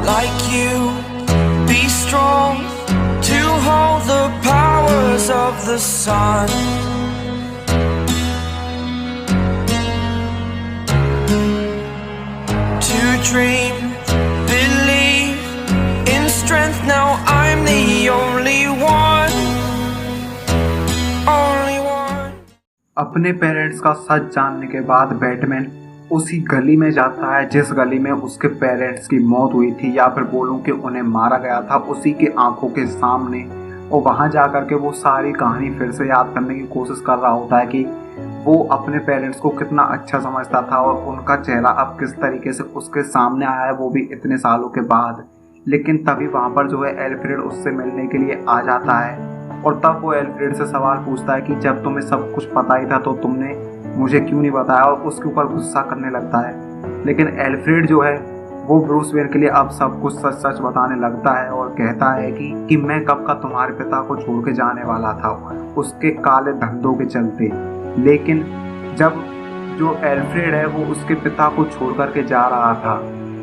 like you. Be strong to hold the powers of the sun. To dream, believe in strength. Now I'm the only one. Only one. अपने parents का सच जानने के बाद Batman उसी गली में जाता है जिस गली में उसके पेरेंट्स की मौत हुई थी, या फिर बोलूं कि उन्हें मारा गया था, उसी के आंखों के सामने। और वहां जाकर के वो सारी कहानी फिर से याद करने की कोशिश कर रहा होता है कि वो अपने पेरेंट्स को कितना अच्छा समझता था और उनका चेहरा अब किस तरीके से उसके सामने आया है, वो भी इतने सालों के बाद। लेकिन तभी वहाँ पर जो है एल्फ्रेड उससे मिलने के लिए आ जाता है, और तब वो एल्फ्रेड से सवाल पूछता है कि जब तुम्हें सब कुछ पता ही था तो तुमने मुझे क्यों नहीं बताया, और उसके ऊपर गुस्सा करने लगता है। लेकिन एल्फ्रेड जो है वो ब्रूस वेन के लिए अब सब कुछ सच सच बताने लगता है और कहता है कि मैं कब का तुम्हारे पिता को छोड़ के जाने वाला था उसके काले धंधों के चलते। लेकिन जब जो एल्फ्रेड है वो उसके पिता को छोड़ करके जा रहा था,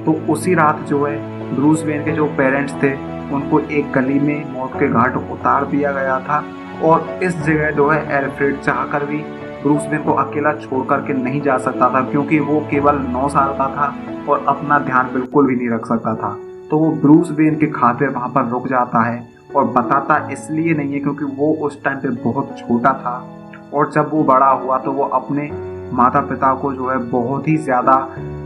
तो उसी रात जो है ब्रूस वेन के जो पेरेंट्स थे उनको एक गली में मौत के घाट उतार दिया गया था। और इस जगह जो है एल्फ्रेड चाहकर भी ब्रूस वेन को अकेला छोड़ करके नहीं जा सकता था, क्योंकि वो केवल 9 साल का था और अपना ध्यान बिल्कुल भी नहीं रख सकता था। तो वो ब्रूस वेन के खातिर वहाँ पर रुक जाता है, और बताता इसलिए नहीं है क्योंकि वो उस टाइम पे बहुत छोटा था, और जब वो बड़ा हुआ तो वो अपने माता पिता को जो है बहुत ही ज़्यादा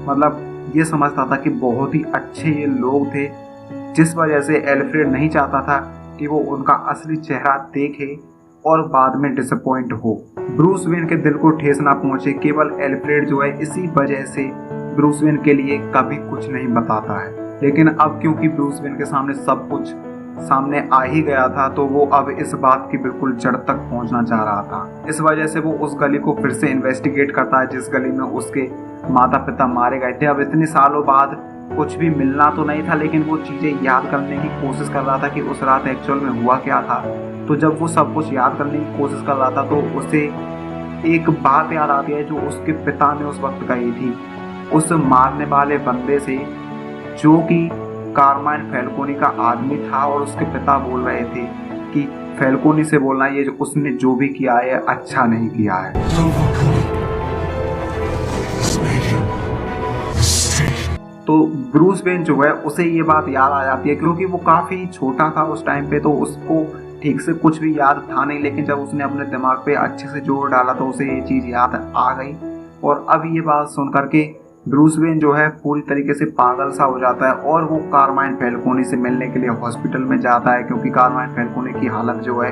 मतलब ये समझता था कि बहुत ही अच्छे ये लोग थे, जिस वजह से एल्फ्रेड नहीं चाहता था कि वो उनका असली चेहरा देखे और बाद में डिसअपॉइंट हो। ब्रूस वेन के दिल को ठेस ना पहुंचे, केवल एल्फ्रेड जो है इसी वजह से ब्रूस वेन के लिए कभी कुछ नहीं बताता है। लेकिन अब क्योंकि ब्रूस वेन के सामने सब कुछ सामने आ ही गया था, तो वो अब इस बात की बिल्कुल जड़ तक पहुंचना चाह रहा था। इस वजह से वो उस गली को फिर से इन्वेस्टिगेट करता है जिस गली में उसके माता पिता मारे गए थे। अब इतने सालों बाद कुछ भी मिलना तो नहीं था, लेकिन वो चीज़ें याद करने की कोशिश कर रहा था कि उस रात एक्चुअल में हुआ क्या था। तो जब वो सब कुछ याद करने की कोशिश कर रहा था तो उसे एक बात याद आती है जो उसके पिता ने उस वक्त कही थी उस मारने वाले बंदे से, जो कि कारमाइन फैल्कोनी का आदमी था। और उसके पिता बोल रहे थे कि फैल्कोनी से बोलना ये जो उसने जो भी किया है अच्छा नहीं किया है। तो ब्रूस वेन जो है उसे ये बात याद आ जाती है, क्योंकि वो काफ़ी छोटा था उस टाइम पे, तो उसको ठीक से कुछ भी याद था नहीं। लेकिन जब उसने अपने दिमाग पे अच्छे से जोर डाला तो उसे ये चीज़ याद आ गई। और अब ये बात सुन करके ब्रूस वेन जो है पूरी तरीके से पागल सा हो जाता है, और वो कारमाइन फैल्कोनी से मिलने के लिए हॉस्पिटल में जाता है, क्योंकि कारमाइन फैल्कोनी की हालत जो है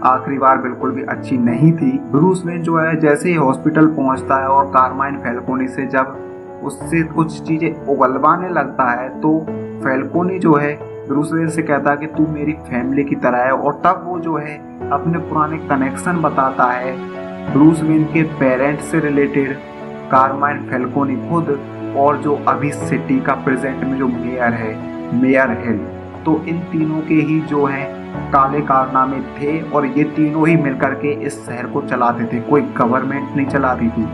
आखिरी बार बिल्कुल भी अच्छी नहीं थी। ब्रूस वेन जो है जैसे ही हॉस्पिटल पहुंचता है और कारमाइन फैल्कोनी से जब उससे कुछ चीज़ें उगलवाने लगता है, तो फैल्कोनी जो है ब्रूस वेन से कहता है कि तू मेरी फैमिली की तरह है। और तब वो जो है अपने पुराने कनेक्शन बताता है ब्रूस वेन के पेरेंट्स से रिलेटेड, कारमाइन फैल्कोनी खुद, और जो अभी सिटी का प्रेजेंट में जो मेयर है, मेयर हिल। तो इन तीनों के ही जो है काले कारनामे थे, और ये तीनों ही मिलकर के इस शहर को चलाते थे। कोई गवर्नमेंट नहीं चलाती थी,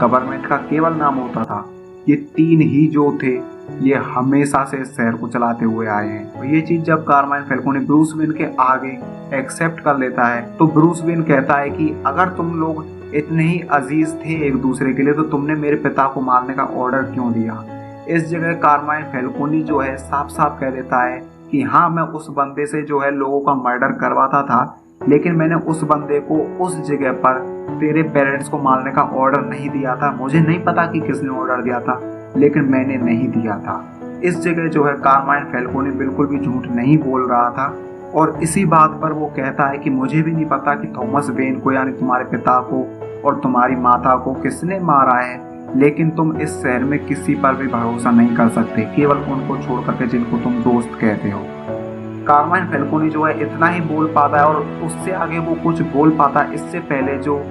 गवर्नमेंट का केवल नाम होता था। ये तीन ही जो थे ये हमेशा से इस शहर को चलाते हुए आए हैं। और ये चीज़ जब कारमाइन फैल्कोनी ब्रूस वेन के आगे एक्सेप्ट कर लेता है, तो ब्रूस वेन कहता है कि अगर तुम लोग इतने ही अजीज थे एक दूसरे के लिए तो तुमने मेरे पिता को मारने का ऑर्डर क्यों दिया। इस जगह कारमाइन फैल्कोनी जो है साफ साफ कह देता है कि हाँ, मैं उस बंदे से जो है लोगों का मर्डर करवाता था, लेकिन मैंने उस बंदे को उस जगह पर तेरे पेरेंट्स को मारने का ऑर्डर नहीं दिया था। मुझे नहीं पता कि किसने ऑर्डर दिया था, लेकिन मैंने नहीं दिया था। इस जगह जो है कारमाइन फैल्कोनी बिल्कुल भी झूठ नहीं बोल रहा था, और इसी बात पर वो कहता है कि मुझे भी नहीं पता कि थॉमस वेन को यानी तुम्हारे पिता को और तुम्हारी माता को किसने मारा है, लेकिन तुम इस शहर में किसी पर भी भरोसा नहीं कर सकते, केवल उनको छोड़ करके जिनको तुम दोस्त कहते हो। कारमाइन फैल्कोनी जो है इतना ही बोल पाता है, और उससे आगे वो कुछ बोल पाता है इससे पहले जो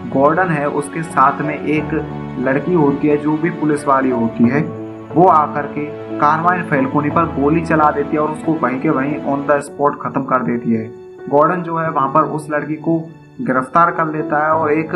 गॉर्डन है उसके साथ में एक लड़की होती है जो भी पुलिस वाली होती है, वो आकर के कारमाइन फैल्कोनी पर गोली चला देती है और उसको वहीं के वहीं ऑन द स्पॉट खत्म कर देती है। गॉर्डन जो है वहाँ पर उस लड़की को गिरफ्तार कर लेता है और एक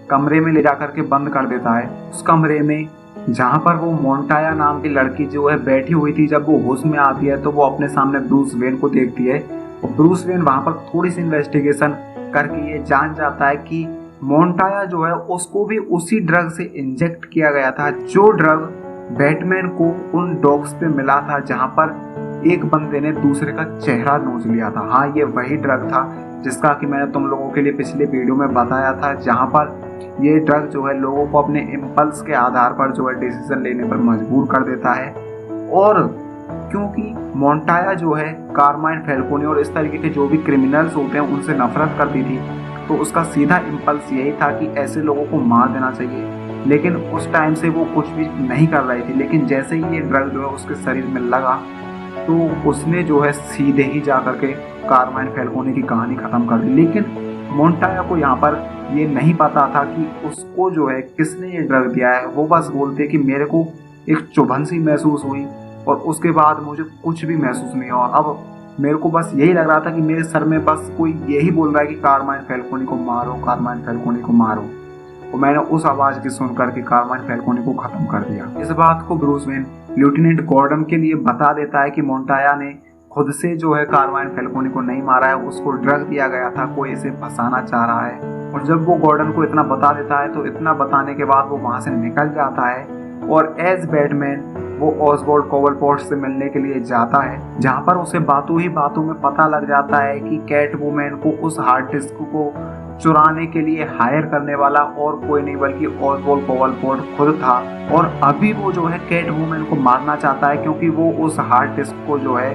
कमरे में ले जाकर के बंद कर देता है। उस कमरे में जहाँ पर वो मोंटाया नाम की लड़की जो है बैठी हुई थी। जब वो होश में आती है तो वो अपने सामने ब्रूस वेन को देखती है और ब्रूस वेन वहाँ पर थोड़ी सी इन्वेस्टिगेशन करके ये जान जाता है कि मोंटाया जो है उसको भी उसी ड्रग से इंजेक्ट किया गया था जो ड्रग बैटमैन को उन डॉग्स पे मिला था, जहाँ पर एक बंदे ने दूसरे का चेहरा नोच लिया था। हाँ, ये वही ड्रग था जिसका कि मैंने तुम लोगों के लिए पिछले वीडियो में बताया था, जहाँ पर ये ड्रग जो है लोगों को अपने इम्पल्स के आधार पर जो है डिसीजन लेने पर मजबूर कर देता है। और क्योंकि मोंटाया जो है कार्माइन फैल्कोनी और इस तरीके के जो भी क्रिमिनल्स होते हैं उनसे नफरत करती थी, तो उसका सीधा इम्पल्स यही था कि ऐसे लोगों को मार देना चाहिए। लेकिन उस टाइम से वो कुछ भी नहीं कर रही थी, लेकिन जैसे ही ये ड्रग जो है उसके शरीर में लगा तो उसने जो है सीधे ही जा करके कार्माइन फैल्कोनी की कहानी खत्म कर दी। लेकिन मोंटाया को यहाँ पर ये नहीं पता था कि उसको जो है किसने ये ड्रग दिया है। वो बस बोलते कि मेरे को एक चुभन सी महसूस हुई और उसके बाद मुझे कुछ भी महसूस नहीं हुआ। अब मेरे को बस यही लग रहा था कि मेरे सर में बस कोई यही बोल रहा है कि कार्माइन फैल्कोनी को मारो, कार्माइन फैल्कोनी को मारो। और मैंने उस आवाज़ की सुन करके कार्माइन फैल्कोनी को ख़त्म कर दिया। इस बात को ब्रूस वेन लेफ्टिनेंट गॉर्डन के लिए बता देता है कि मोंटाया ने खुद से जो है कार्माइन फैल्कोनी को नहीं मारा है, उसको ड्रग दिया गया था, कोई इसे फंसाना चाह रहा है। और जब वो गॉर्डन को इतना बता देता है तो इतना बताने के बाद वो वहाँ से निकल जाता है और एज बैटमैन वो ऑसवाल्ड कोवलपोर्ट से मिलने के लिए जाता है, जहाँ पर उसे बातों ही बातों में पता लग जाता है कि कैटवुमैन को उस हार्ड डिस्क को चुराने के लिए हायर करने वाला और कोई नहीं बल्कि ऑसवाल्ड कोवलपोर्ट खुद था। और अभी वो जो है कैटवुमैन को मारना चाहता है क्योंकि वो उस हार्ड डिस्क को जो है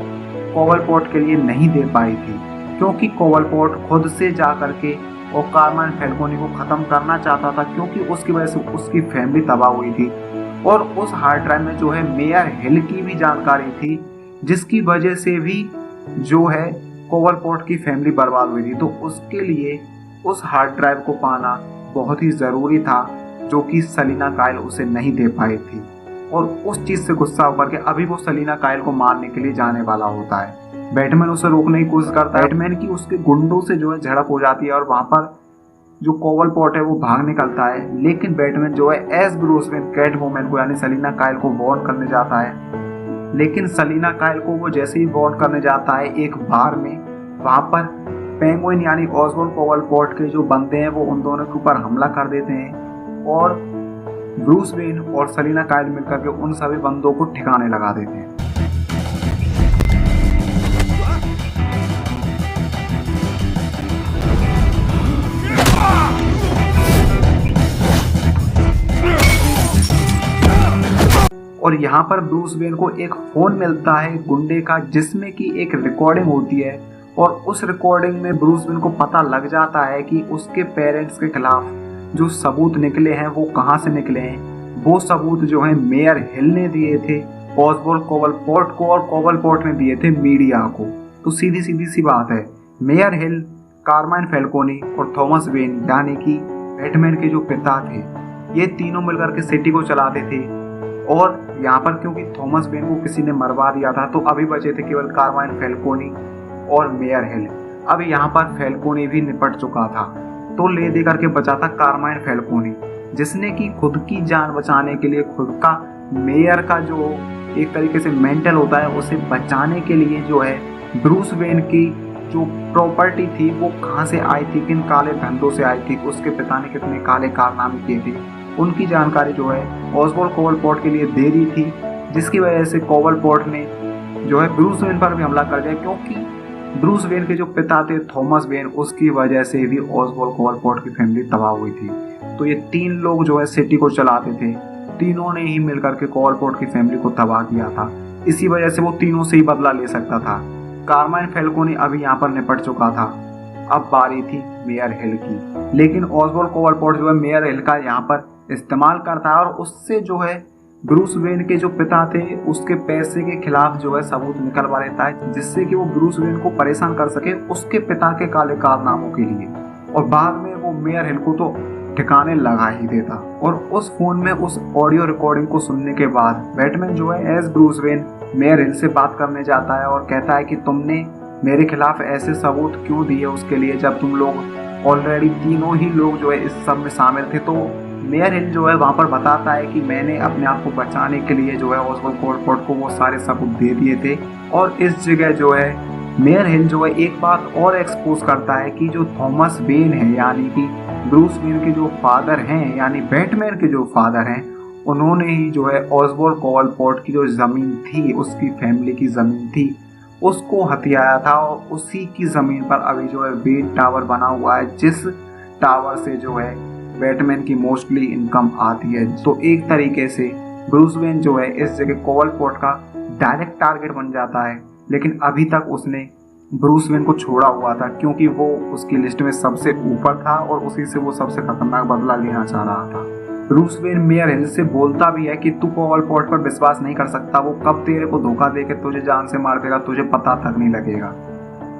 कोवलपोर्ट के लिए नहीं दे पाई थी, क्योंकि कोवलपोर्ट खुद से जा करके और कार्माइन फैल्कोनी को ख़त्म करना चाहता था, क्योंकि उसकी वजह से उसकी फैमिली तबाह हुई थी। और उस हार्ड ड्राइव में जो है मेयर हिल की भी जानकारी थी, जिसकी वजह से भी जो है कोवलपोर्ट की फैमिली बर्बाद हुई थी। तो उसके लिए उस हार्ड ड्राइव को पाना बहुत ही ज़रूरी था, जो कि सलीना काइल उसे नहीं दे पाई थी। और उस चीज़ से गुस्सा होकर के अभी वो सलीना काइल को मारने के लिए जाने वाला होता है। बैटमैन उसे रोकने की कोशिश करता है। बैटमैन की उसके गुंडों से जो है झड़प हो जाती है और वहाँ पर जो कोवलपोर्ट है वो भाग निकलता है। लेकिन बैटमैन जो है एज ब्रूस वेन कैटवुमैन को यानी सलीना काइल को वार्न करने जाता है। लेकिन सलीना काइल को वो जैसे ही वार्न करने जाता है एक बार में, वहाँ पर पेंगुइन यानी ऑसवाल्ड कोवलपोर्ट के जो बंदे हैं वो उन दोनों के ऊपर हमला कर देते हैं और ब्रूस वेन और सलीना काइल मिलकर के उन सभी बंदों को ठिकाने लगा देते हैं। और यहाँ पर ब्रूस वेन को एक फोन मिलता है गुंडे का, जिसमें कि एक रिकॉर्डिंग होती है और उस रिकॉर्डिंग में ब्रूस वेन को पता लग जाता है कि उसके पेरेंट्स के खिलाफ जो सबूत निकले हैं वो कहाँ से निकले हैं। वो सबूत जो है मेयर हिल ने दिए थे ऑसवाल्ड कोवलपोर्ट को और कोवलपोर्ट ने दिए थे मीडिया को। तो सीधी सीधी सी बात है, मेयर हिल, कार्माइन फैल्कोनी और थॉमस वेन यानी कि बैटमैन के जो पिता थे, ये तीनों मिलकर के सिटी को चलाते थे। और यहाँ पर क्योंकि थॉमस वेन को किसी ने मरवा दिया था तो अभी बचे थे केवल कार्माइन फैल्कोनी और मेयर हिल। अब यहाँ पर फैल्कोनी भी निपट चुका था, तो ले दे करके बचा था कार्माइन फैल्कोनी, जिसने कि खुद की जान बचाने के लिए खुद का मेयर का जो एक तरीके से मेंटल होता है उसे बचाने के लिए जो है ब्रूस वेन की जो प्रॉपर्टी थी वो कहाँ से आई थी, किन काले धंधों से आई थी, उसके पिता ने कितने काले कारनामे किए थे, उनकी जानकारी जो है ऑसवाल्ड कोवलपोर्ट के लिए दे दी थी। जिसकी वजह से कोवलपोर्ट ने जो है ब्रूस वेन पर भी हमला कर दिया, क्योंकि ब्रूस वेन के जो पिता थे थॉमस वेन, उसकी वजह से भी ऑसवाल्ड कोवलपोर्ट की फैमिली तबाह हुई थी। तो ये तीन लोग जो है सिटी को चलाते थे, तीनों ने ही मिलकर के कोवलपोर्ट की फैमिली को तबाह किया था। इसी वजह से वो तीनों से ही बदला ले सकता था। कार्माइन फैल्कोनी अभी यहाँ पर निपट चुका था, अब बारी थी मेयर हिल की। लेकिन ऑसवाल्ड कोवलपोर्ट जो है मेयर हिल का यहाँ पर इस्तेमाल करता है और उससे जो है ब्रूस वेन के जो पिता थे उसके पैसे के खिलाफ जो है सबूत निकलवा लेता है, जिससे कि वो ब्रूस वेन को परेशान कर सके उसके पिता के काले कारनामों के लिए। और बाद में वो मेयर हिल को तो ठिकाने लगा ही देता। और उस फोन में उस ऑडियो रिकॉर्डिंग को सुनने के बाद बैटमैन जो है एज ब्रूस वेन मेयर हिल से बात करने जाता है और कहता है कि तुमने मेरे खिलाफ ऐसे सबूत क्यों दिए उसके लिए, जब तुम लोग ऑलरेडी तीनों ही लोग जो है इस सब में शामिल थे। तो मेयर हिल जो है वहाँ पर बताता है कि मैंने अपने आप को बचाने के लिए जो है ऑसबोर्न कोलपोर्ट को वो सारे सबूत दे दिए थे। और इस जगह जो है मेयर हिल जो है एक बात और एक्सपोज करता है कि जो थॉमस वेन है यानी कि ब्रूस वेन के जो फादर हैं यानी बैटमैन के जो फादर हैं, उन्होंने ही जो है ऑसबोर्न कोलपोर्ट की जो ज़मीन थी, उसकी फैमिली की ज़मीन थी, उसको हथियाया था। और उसी की ज़मीन पर अभी जो है वेन टावर बना हुआ है, जिस टावर से जो है बैटमैन की मोस्टली इनकम आती है। तो एक तरीके से ब्रूस वेन जो है इस जगह कोलपोर्ट का डायरेक्ट टारगेट बन जाता है। लेकिन अभी तक उसने ब्रूस वेन को छोड़ा हुआ था क्योंकि वो उसकी लिस्ट में सबसे ऊपर था और उसी से वो सबसे खतरनाक बदला लेना चाह रहा था। ब्रूस वेन मेयर हिल से बोलता भी है कि तू कोलपोर्ट पर विश्वास नहीं कर सकता, वो कब तेरे को धोखा देके तुझे जान से मार देगा तुझे पता तक नहीं लगेगा।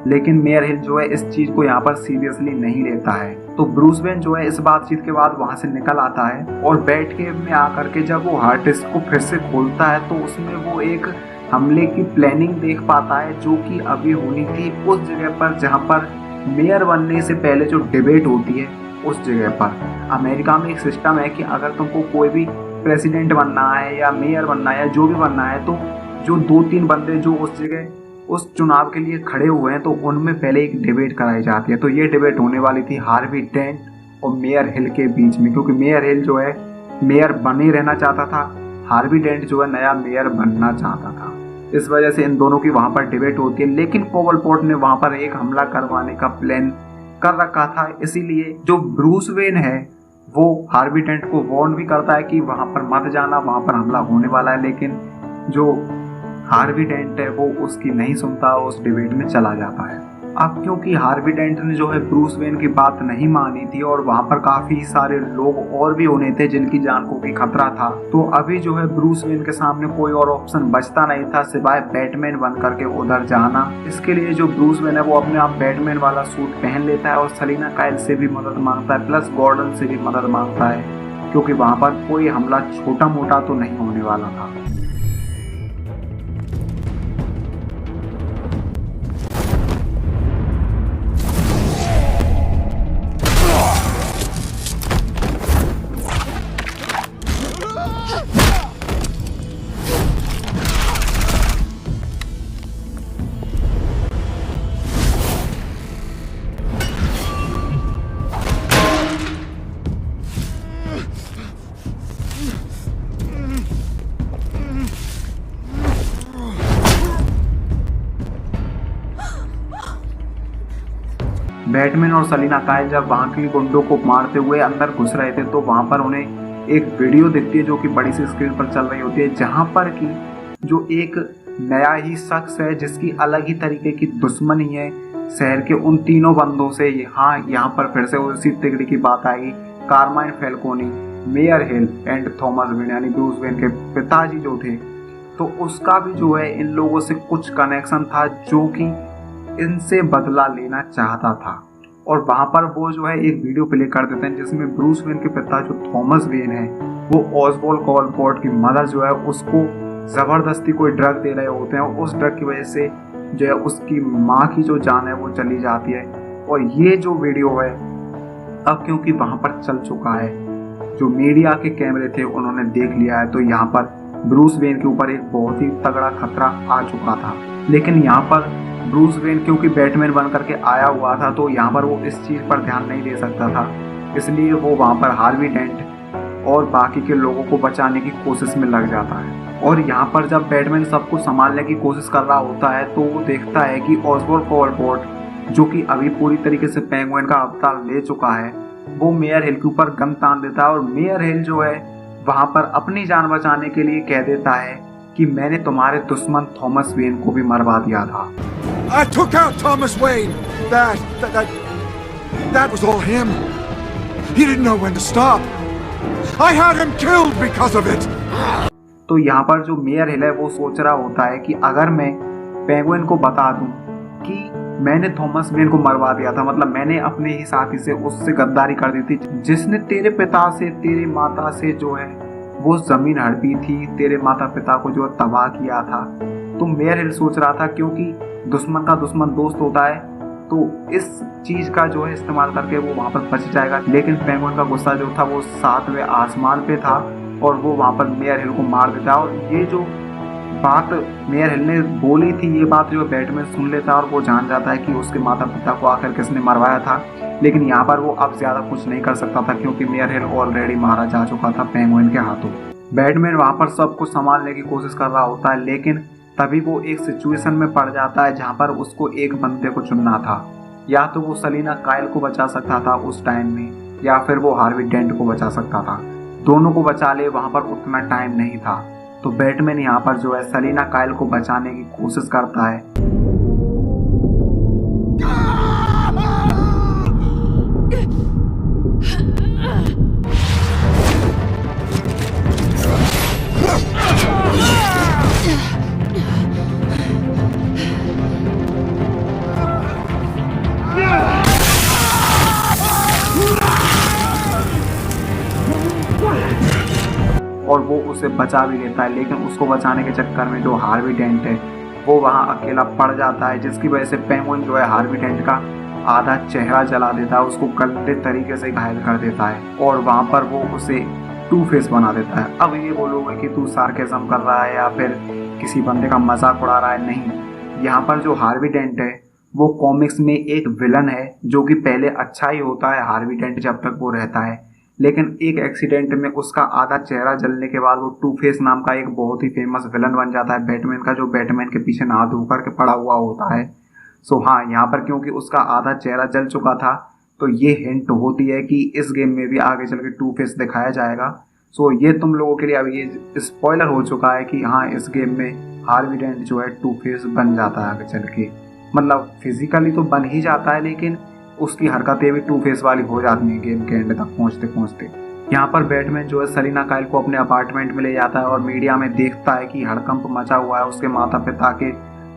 लेकिन मेयर हिल जो है इस चीज को यहाँ पर सीरियसली नहीं लेता है। तो ब्रूस वेन जो है इस बातचीत के बाद वहां से निकल आता है और बैट केव में आकर के जब वो हार्ड डिस्क को फिर से खोलता है तो उसमें वो एक हमले की प्लानिंग देख पाता है जो कि अभी होनी थी उस जगह पर जहाँ पर मेयर बनने से पहले जो डिबेट होती है उस जगह पर। अमेरिका में एक सिस्टम है कि अगर तुमको कोई भी प्रेसिडेंट बनना है या मेयर बनना है या जो भी बनना है तो जो 2-3 बंदे जो उस जगह उस चुनाव के लिए खड़े हुए हैं तो उनमें पहले एक डिबेट कराई जाती है। तो ये डिबेट होने वाली थी हार्वी डेंट और मेयर हिल के बीच में, क्योंकि मेयर हिल जो है मेयर बने रहना चाहता था, हार्वी डेंट जो है नया मेयर बनना चाहता था। इस वजह से इन दोनों की वहां पर डिबेट होती है। लेकिन कोलपोर्ट ने वहां पर एक हमला करवाने का प्लान कर रखा था, इसीलिए जो ब्रूस वेन है वो हार्वी डेंट को वार्न भी करता है कि वहां पर मत जाना, वहां पर हमला होने वाला है। लेकिन जो हार्वी डेंट है वो उसकी नहीं सुनता, उस डिबेट में चला जाता है। अब क्योंकि हार्वी डेंट ने जो है ब्रूस वेन की बात नहीं मानी थी और वहां पर काफी सारे लोग और भी होने थे जिनकी जान को भी खतरा था, तो अभी जो है ब्रूस वेन के सामने कोई और ऑप्शन बचता नहीं था सिवाय बैटमैन बन करके उधर जाना। इसके लिए जो ब्रूस वेन है वो अपने आप बैटमैन वाला सूट पहन लेता है और सलीना काइल से भी मदद मांगता है, प्लस गॉर्डन से भी मदद मांगता है, क्योंकि वहां पर कोई हमला छोटा मोटा तो नहीं होने वाला था। बैटमैन और सलीना काइल जब वहां के गुंडों को मारते हुए अंदर घुस रहे थे तो वहां पर उन्हें एक वीडियो दिखती है जो कि बड़ी सी स्क्रीन पर चल रही होती है, जहां पर कि जो एक नया ही शख्स है जिसकी अलग ही तरीके की दुश्मनी है शहर के उन तीनों बंदों से। हाँ, यहाँ पर फिर से उसी तिगड़ी की बात आएगी। Carmine फैल्कोनी, mayor hill and Thomas when यानी ब्रूस वेन के पिताजी जो थे, तो उसका भी जो है इन लोगों से कुछ कनेक्शन था जो कि इनसे बदला लेना चाहता था। और वहां पर वो जो है एक वीडियो प्ले कर देते हैं जिसमें ब्रूस वेन के पिता जो थॉमस वेन है वो ऑसबोर्न कोलपोर्ट की मदर जो है उसको जबरदस्ती कोई ड्रग दे रहे होते हैं और उस ड्रग की वजह से जो है उसकी माँ की जो जान है वो चली जाती है। और ये जो वीडियो है अब क्योंकि वहां पर चल चुका है, जो मीडिया के कैमरे थे उन्होंने देख लिया है, तो यहाँ पर ब्रूस वेन के ऊपर एक बहुत ही तगड़ा खतरा आ चुका था। लेकिन यहाँ पर ब्रूस वेन क्योंकि बैटमैन बन करके आया हुआ था तो यहाँ पर वो इस चीज़ पर ध्यान नहीं दे सकता था, इसलिए वो वहाँ पर हार्वी डेंट और बाकी के लोगों को बचाने की कोशिश में लग जाता है। और यहाँ पर जब बैटमैन सबको संभालने की कोशिश कर रहा होता है तो वो देखता है कि ऑसबोर्न कोलपोर्ट जो कि अभी पूरी तरीके से पेंगुइन का अवतार ले चुका है वो मेयर हिल के ऊपर गन तान देता है और मेयर हिल जो है वहाँ पर अपनी जान बचाने के लिए कह देता है कि मैंने तुम्हारे दुश्मन थॉमस वेन को भी मरवा दिया था। I took out Thomas Wayne. That was all him. He didn't know when to stop. I had him killed because of it. तो यहाँ पर जो मेयर हिल है वो सोच रहा होता है कि अगर मैं पेंगुइन को बता दूं कि मैंने थॉमस वेन को मरवा दिया था, मतलब मैंने अपने ही साथी से उससे गद्दारी कर दी थी जिसने तेरे पिता से तेरे माता से जो है वो जमीन हड़पी थी, तेरे माता पिता को जो तबाह किया था। तो मेयर हिल सोच रहा था क्योंकि दुश्मन का दुश्मन दोस्त होता है, तो इस चीज का जो है इस्तेमाल करके वो वहां पर बच जाएगा। लेकिन पेंगुइन का गुस्सा जो था वो 7वें आसमान पे था और वो वहां पर मेयर हिल को मार देता है। और ये जो बात मेयर हिल ने बोली थी, ये बात जो बैटमैन सुन लेता है और वो जान जाता है कि उसके माता पिता को आखिर किसने मरवाया था। लेकिन यहाँ पर वो अब ज्यादा कुछ नहीं कर सकता था क्योंकि मेयर हिल ऑलरेडी मारा जा चुका था पेंगुइन के हाथों। बैटमैन वहां पर सब कुछ संभालने की कोशिश कर रहा होता है, लेकिन तभी वो एक सिचुएशन में पड़ जाता है जहाँ पर उसको एक बंदे को चुनना था। या तो वो सलीना काइल को बचा सकता था उस टाइम में, या फिर वो हार्वी डेंट को बचा सकता था। दोनों को बचा ले वहां पर उतना टाइम नहीं था। तो बैटमैन यहाँ पर जो है सलीना काइल को बचाने की कोशिश करता है। और वो उसे बचा भी लेता है, लेकिन उसको बचाने के चक्कर में जो हार्वी डेंट है वो वहाँ अकेला पड़ जाता है, जिसकी वजह से पेंगुइन जो है हार्वी डेंट का आधा चेहरा जला देता है, उसको गंदे तरीके से घायल कर देता है और वहाँ पर वो उसे टू फेस बना देता है। अब ये बोलोगे कि तू सार्केज्म कर रहा है या फिर किसी बंदे का मजाक उड़ा रहा है। नहीं, यहाँ पर जो हार्वी डेंट है वो कॉमिक्स में एक विलन है जो कि पहले अच्छा ही होता है हार्वी डेंट जब तक वो रहता है, लेकिन एक एक्सीडेंट में उसका आधा चेहरा जलने के बाद वो टू फेस नाम का एक बहुत ही फेमस विलन बन जाता है बैटमैन का, जो बैटमैन के पीछे नहा धो करके पड़ा हुआ होता है। सो हाँ, यहाँ पर क्योंकि उसका आधा चेहरा जल चुका था तो ये हिंट होती है कि इस गेम में भी आगे चल के टू फेस दिखाया जाएगा। सो ये तुम लोगों के लिए अब ये स्पॉइलर हो चुका है कि हाँ, इस गेम में हार्वी डेंट जो है टू फेस बन जाता है आगे चल के। मतलब फिजिकली तो बन ही जाता है, लेकिन उसकी हरकतें भी टू फेस वाली हो जाती हैं गेम के एंड तक पहुंचते पहुंचते। यहाँ पर बैटमैन जो है सलीना काइल को अपने अपार्टमेंट में ले जाता है और मीडिया में देखता है कि हड़कंप मचा हुआ है। उसके माता पिता के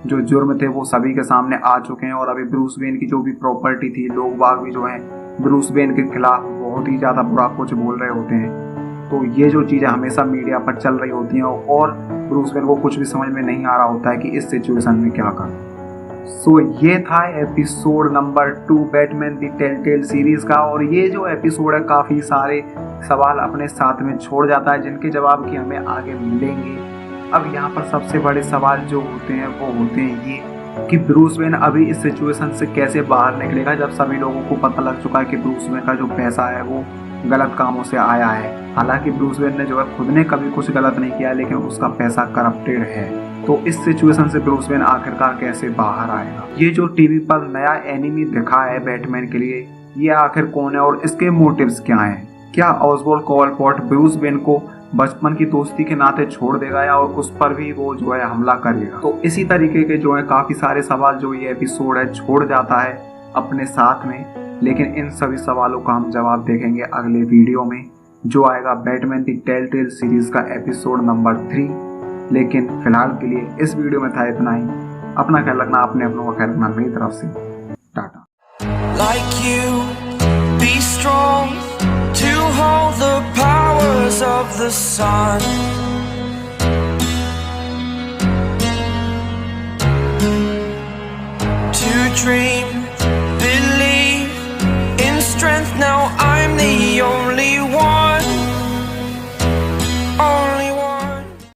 जो जुर्म थे वो सभी के सामने आ चुके हैं और अभी ब्रूस वेन की जो भी प्रॉपर्टी थी, लोग बाग भी जो है ब्रूस वेन के खिलाफ बहुत ही ज़्यादा बुरा कुछ बोल रहे होते हैं। तो ये जो चीज़ें हमेशा मीडिया पर चल रही होती हैं और ब्रूस वेन को कुछ भी समझ में नहीं आ रहा होता है कि इस सिचुएशन में क्या करें। सो ये था episode number 2 Batman the telltale series का। और ये जो एपिसोड है काफ़ी सारे सवाल अपने साथ में छोड़ जाता है जिनके जवाब की हमें आगे मिलेंगे। अब यहाँ पर सबसे बड़े सवाल जो होते हैं वो होते हैं ये कि ब्रूस वेन अभी इस सिचुएशन से कैसे बाहर निकलेगा जब सभी लोगों को पता लग चुका है कि ब्रूस वेन का जो पैसा है वो गलत कामों से आया है। हालांकि ब्रूस वेन ने जो है खुद ने कभी कुछ गलत नहीं किया, लेकिन उसका पैसा करप्टेड है। तो इस सिचुएशन से ब्रूस वेन आखिरकार कैसे बाहर आएगा। ये जो टीवी पर नया एनिमी दिखा है बैटमैन के लिए, ये आखिर कौन है और इसके मोटिव्स क्या हैं? क्या ऑसवाल्ड कोवलपोर्ट ब्रूस वेन को बचपन की दोस्ती के नाते छोड़ देगा या और उस पर भी वो जो है हमला करेगा? तो इसी तरीके के जो है काफी सारे सवाल जो ये एपिसोड है छोड़ जाता है अपने साथ में। लेकिन इन सभी सवालों का हम जवाब देखेंगे अगले वीडियो में, जो आएगा बैटमैन द टेलटेल सीरीज का एपिसोड नंबर 3। लेकिन फिलहाल के लिए इस वीडियो में था इतना ही। अपना ख्याल रखना, अपने अपनों का ख्याल रखना। मेरी तरफ से Tata. Like you, be strong to hold the powers of the sun. To dream